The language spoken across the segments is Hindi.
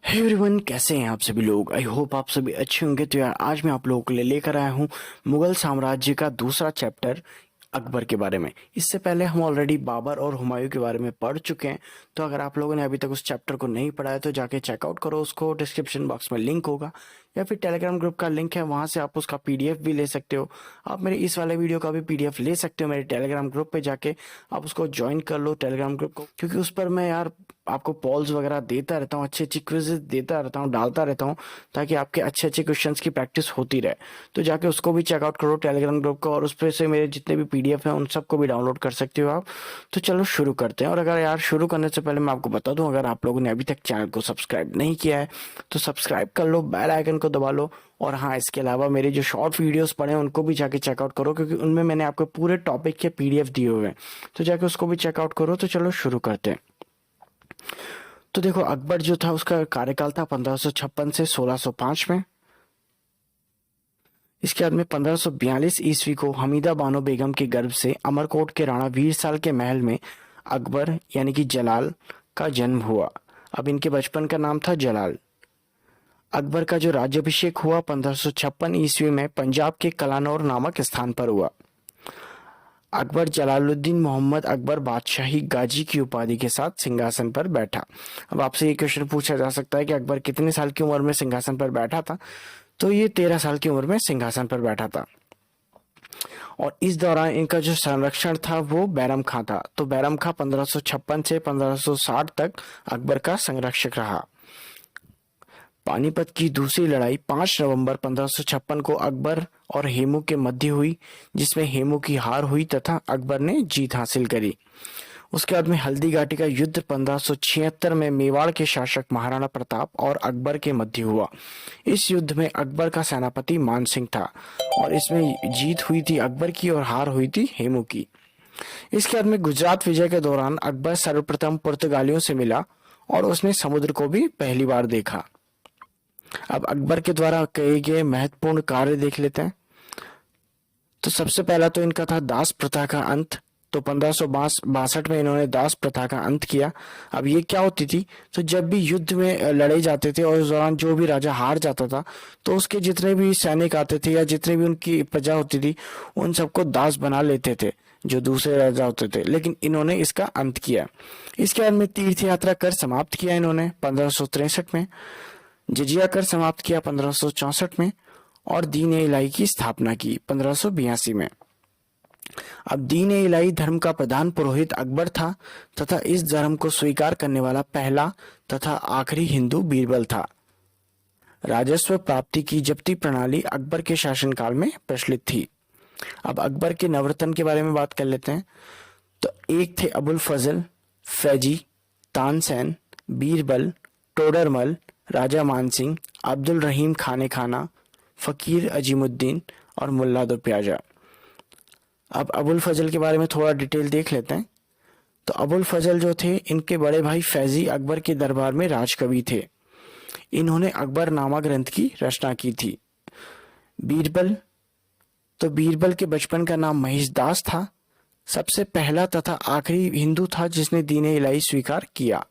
हे एवरीवन, कैसे हैं आप सभी लोग। आई होप आप सभी अच्छे होंगे। तो यार आज मैं आप लोगों के लिए लेकर आया हूँ मुगल साम्राज्य का दूसरा चैप्टर अकबर के बारे में। इससे पहले हम ऑलरेडी बाबर और हुमायूं के बारे में पढ़ चुके हैं। तो अगर आप लोगों ने अभी तक उस चैप्टर को नहीं पढ़ा है तो जाके चेकआउट करो उसको। डिस्क्रिप्शन बॉक्स में लिंक होगा या फिर टेलीग्राम ग्रुप का लिंक है, वहां से आप उसका पीडीएफ भी ले सकते हो। आप मेरे इस वाले वीडियो का भी पीडीएफ ले सकते हो। मेरे टेलीग्राम ग्रुप पे जाके आप उसको ज्वाइन कर लो टेलीग्राम ग्रुप को, क्योंकि उस पर मैं यार आपको पॉल्स वगैरह देता रहता हूँ, अच्छी अच्छी क्विज़ेस देता रहता हूँ, डालता रहता हूँ, ताकि आपके अच्छे अच्छे क्वेश्चंस की प्रैक्टिस होती रहे। तो जाके उसको भी चेकआउट करो टेलीग्राम ग्रुप को, और उस पर से मेरे जितने भी पीडीएफ हैं उन सबको भी डाउनलोड कर सकते हो आप। तो चलो शुरू करते हैं। और अगर यार शुरू करने से पहले मैं आपको बता दूं, अगर आप लोगों ने अभी तक चैनल को सब्सक्राइब नहीं किया है तो सब्सक्राइब कर लो, बेल आइकन को दबा लो। और हाँ, इसके अलावा मेरे जो शॉर्ट वीडियोस पड़े हैं उनको भी जाके चेकआउट करो, क्योंकि उनमें मैंने आपको पूरे टॉपिक के पीडीएफ दिए हुए हैं। तो जाके उसको भी चेकआउट करो। तो चलो शुरू करते हैं। तो देखो, अकबर जो था उसका कार्यकाल था 1556 से 1605 में। इसके बाद में 1542 ईस्वी को हमीदा बानो बेगम के गर्भ से अमरकोट के राणा वीरसाल के महल में अकबर यानी कि जलाल का जन्म हुआ। अब इनके बचपन का नाम था जलाल। अकबर का जो राज्याभिषेक हुआ 1556 ईस्वी में पंजाब के कलानौर नामक स्थान पर हुआ। अकबर जलालुद्दीन मोहम्मद अकबर बादशाही गाजी की उपाधि के साथ सिंहासन पर बैठा। अब आपसे ये क्वेश्चन पूछा जा सकता है कि अकबर कितने साल की उम्र में सिंहासन पर बैठा था। तो ये 13 साल की उम्र में सिंहासन पर बैठा था। और इस दौरान इनका जो संरक्षण था वो बैरम खां था। तो बैरम खां 1556 से 1560 तक अकबर का संरक्षक रहा। पानीपत की दूसरी लड़ाई 5 नवंबर 1556 को अकबर और हेमू के मध्य हुई, जिसमें हेमू की हार हुई तथा अकबर ने जीत हासिल करी। उसके बाद में हल्दी घाटी का युद्ध 1576 में मेवाड़ के शासक महाराणा प्रताप और अकबर के मध्य हुआ। इस युद्ध में अकबर का सेनापति मान सिंह था और इसमें जीत हुई थी अकबर की और हार हुई थी हेमू की। इसके बाद में गुजरात विजय के दौरान अकबर सर्वप्रथम पुर्तगालियों से मिला और उसने समुद्र को भी पहली बार देखा। अब अकबर के द्वारा किए गए महत्वपूर्ण कार्य देख लेते हैं। तो सबसे पहला तो इनका था दास प्रथा का अंत। तो 1562 में इन्होंने दास प्रथा का अंत किया। अब ये क्या होती थी, तो जब भी युद्ध में लड़े जाते थे और उस दौरान जो भी राजा हार जाता था तो उसके जितने भी सैनिक आते थे या जितने भी उनकी प्रजा होती थी उन सबको दास बना लेते थे जो दूसरे राजा होते थे। लेकिन इन्होंने इसका अंत किया। इसके बाद में तीर्थ यात्रा कर समाप्त किया इन्होंने 1563 में। जजिया कर समाप्त किया 1564 में और दीन ए इलाही की स्थापना की 1582 में। अब दीन ए इलाही धर्म का प्रधान पुरोहित अकबर था तथा इस धर्म को स्वीकार करने वाला पहला तथा आखिरी हिंदू बीरबल था। राजस्व प्राप्ति की जब्ती प्रणाली अकबर के शासनकाल में प्रचलित थी। अब अकबर के नवरत्न के बारे में बात कर लेते हैं। तो एक थे अबुल फजल, फैजी, तानसेन, बीरबल, टोडरमल, राजा मानसिंह, अब्दुल रहीम खाने खाना, फकीर अजीमुद्दीन और मुल्ला दो प्याजा। अब अबुल फजल के बारे में थोड़ा डिटेल देख लेते हैं। तो अबुल फजल जो थे, इनके बड़े भाई फैजी अकबर के दरबार में राजकवि थे। इन्होंने अकबर नामा ग्रंथ की रचना की थी। बीरबल, तो बीरबल के बचपन का नाम महेशदास था। सबसे पहला तथा आखिरी हिंदू था जिसने दीन इलाही स्वीकार किया।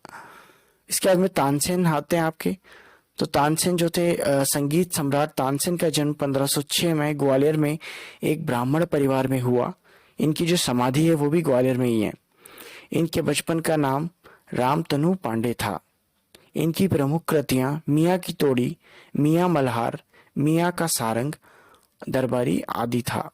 इसके बाद में तानसेन आते हैं आपके। तो तानसेन जो थे, संगीत सम्राट तानसेन का जन्म 1506 में ग्वालियर में एक ब्राह्मण परिवार में हुआ। इनकी जो समाधि है वो भी ग्वालियर में ही है। इनके बचपन का नाम रामतनु पांडे था। इनकी प्रमुख कृतियां मियाँ की तोड़ी, मियाँ मल्हार, मियाँ का सारंग, दरबारी आदि था।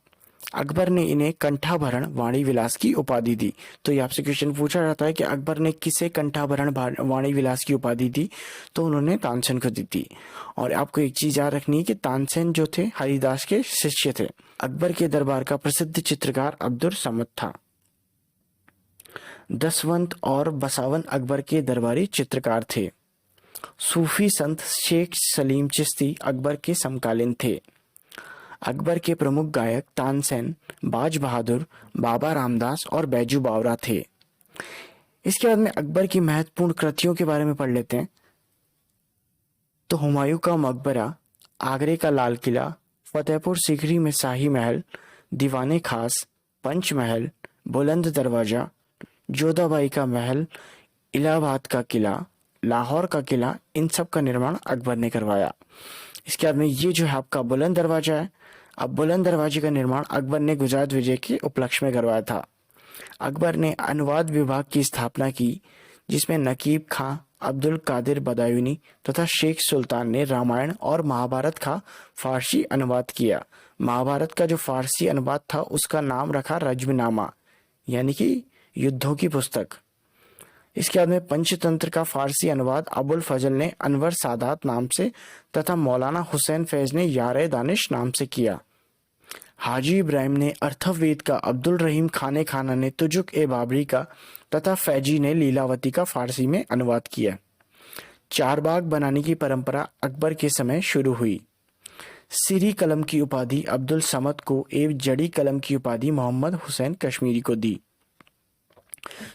अकबर ने इन्हें कंठाभरण वाणी विलास की उपाधि दी। तो ये आपसे क्वेश्चन पूछा जाता है कि अकबर ने किसे कंठाभरण वाणी विलास की उपाधि दी, तो उन्होंने तानसेन को दी थी। और आपको एक चीज याद रखनी है कि तानसेन जो थे हरिदास के शिष्य थे। अकबर के दरबार का प्रसिद्ध चित्रकार अब्दुल समद था। दसवंत और बसावन अकबर के दरबारी चित्रकार थे। सूफी संत शेख सलीम चिश्ती अकबर के समकालीन थे। अकबर के प्रमुख गायक तानसेन, बाज बहादुर, बाबा रामदास और बैजू बावरा थे। इसके बाद में अकबर की महत्वपूर्ण कृतियों के बारे में पढ़ लेते हैं। तो हुमायूं का मकबरा, आगरे का लाल किला, फतेहपुर सीकरी में शाही महल, दीवाने खास, पंचमहल, बुलंद दरवाजा, जोधाबाई का महल, इलाहाबाद का किला, लाहौर का किला, इन सब का निर्माण अकबर ने करवाया। इसके बाद में ये जो है आपका बुलंद दरवाजा है। अब बुलंद दरवाजे का निर्माण अकबर ने गुजरात विजय के उपलक्ष्य में करवाया था। अकबर ने अनुवाद विभाग की स्थापना की, जिसमें नकीब खां, अब्दुल कादिर बदायूनी तथा शेख सुल्तान ने रामायण और महाभारत का फारसी अनुवाद किया। महाभारत का जो फारसी अनुवाद था उसका नाम रखा रज्मनामा, यानी कि युद्धों की पुस्तक। इसके बाद में पंचतंत्र का फारसी अनुवाद अबुल फजल ने अनवर सादात नाम से तथा मौलाना हुसैन फैज ने यारे दानिश नाम से किया। हाजी इब्राहिम ने अर्थवेद का, अब्दुल रहीम खाने खाना ने तुजुक ए बाबरी का तथा फैजी ने लीलावती का फारसी में अनुवाद किया। चारबाग बनाने की परंपरा अकबर के समय शुरू हुई। सिरी कलम की उपाधि अब्दुल समद को एवं जड़ी कलम की उपाधि मोहम्मद हुसैन कश्मीरी को दी।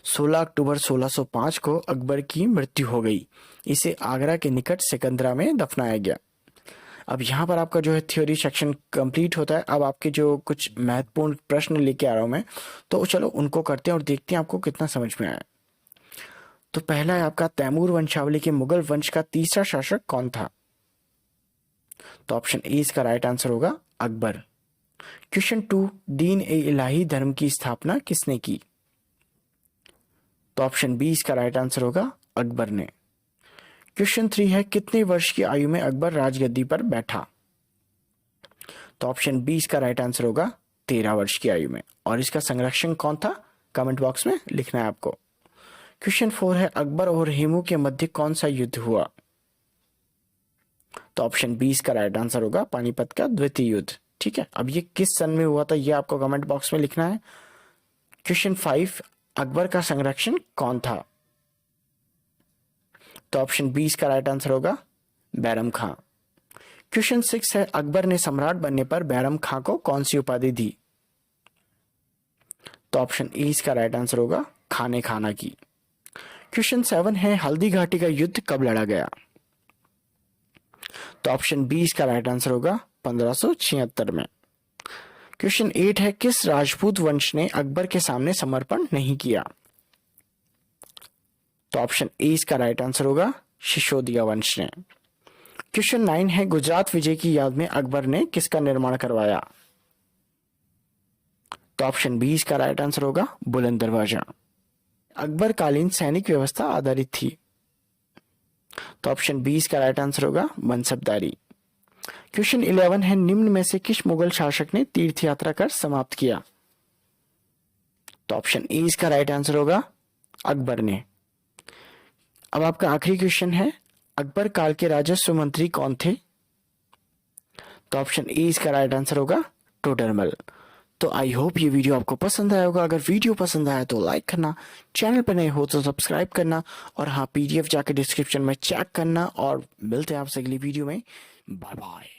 16 अक्टूबर 1605 को अकबर की मृत्यु हो गई। इसे आगरा के निकट सिकंदरा में दफनाया गया। अब यहाँ पर आपका जो है थ्योरी सेक्शन कंप्लीट होता है। अब आपके जो कुछ महत्वपूर्ण प्रश्न लेके आ रहा हूँ मैं, तो चलो उनको करते हैं और देखते हैं आपको कितना समझ में आया। तो पहला है आपका, तैमूर वंशावली के मुगल वंश का तीसरा शासक कौन था? तो ऑप्शन ए इसका राइट आंसर होगा अकबर। क्वेश्चन 2, दीन ए इलाही धर्म की स्थापना किसने की? तो ऑप्शन बी इसका राइट आंसर होगा अकबर ने। क्वेश्चन 3 है, कितने वर्ष की आयु में अकबर राजगद्दी पर बैठा? तो ऑप्शन बी इसका राइट आंसर होगा 13 वर्ष की आयु में। और इसका संरक्षण कौन था? कमेंट बॉक्स में लिखना है आपको। क्वेश्चन 4 है, अकबर और हेमू के मध्य कौन सा युद्ध हुआ? तो ऑप्शन बी इसका राइट आंसर होगा पानीपत का द्वितीय युद्ध। ठीक है, अब ये किस सन में हुआ था ये आपको कमेंट बॉक्स में लिखना है। क्वेश्चन 5, अकबर का संरक्षण कौन था? तो ऑप्शन बी इसका राइट आंसर होगा बैरम खां। क्वेश्चन 6 है, अकबर ने सम्राट बनने पर बैरम खां को कौन सी उपाधि दी? तो ऑप्शन ए इसका राइट आंसर होगा खाने खाना की। क्वेश्चन 7 है, हल्दी घाटी का युद्ध कब लड़ा गया? तो ऑप्शन बी इसका राइट आंसर होगा 1576 में। क्वेश्चन 8 है, किस राजपूत वंश ने अकबर के सामने समर्पण नहीं किया? तो ऑप्शन ए इसका राइट आंसर होगा सिसोदिया वंश ने। क्वेश्चन 9 है, गुजरात विजय की याद में अकबर ने किसका निर्माण करवाया? तो ऑप्शन बी इसका राइट आंसर होगा बुलंद दरवाजा। अकबर कालीन सैनिक व्यवस्था आधारित थी। तो ऑप्शन बी इसका राइट आंसर होगा मनसबदारी। क्वेश्चन 11 है, निम्न में से किस मुगल शासक ने तीर्थ यात्रा कर समाप्त किया? तो ऑप्शन ए इसका राइट आंसर होगा अकबर ने। अब आपका आखिरी क्वेश्चन है, अकबर काल के राजस्व मंत्री कौन थे? तो ऑप्शन ए इसका राइट आंसर होगा टोडरमल। तो आई होप ये वीडियो आपको पसंद आया होगा। अगर वीडियो पसंद आया तो लाइक करना, चैनल पर नए हो तो सब्सक्राइब करना, और हाँ, पीडीएफ जाकर डिस्क्रिप्शन में चेक करना। और मिलते हैं आपसे अगली वीडियो में। Bye bye.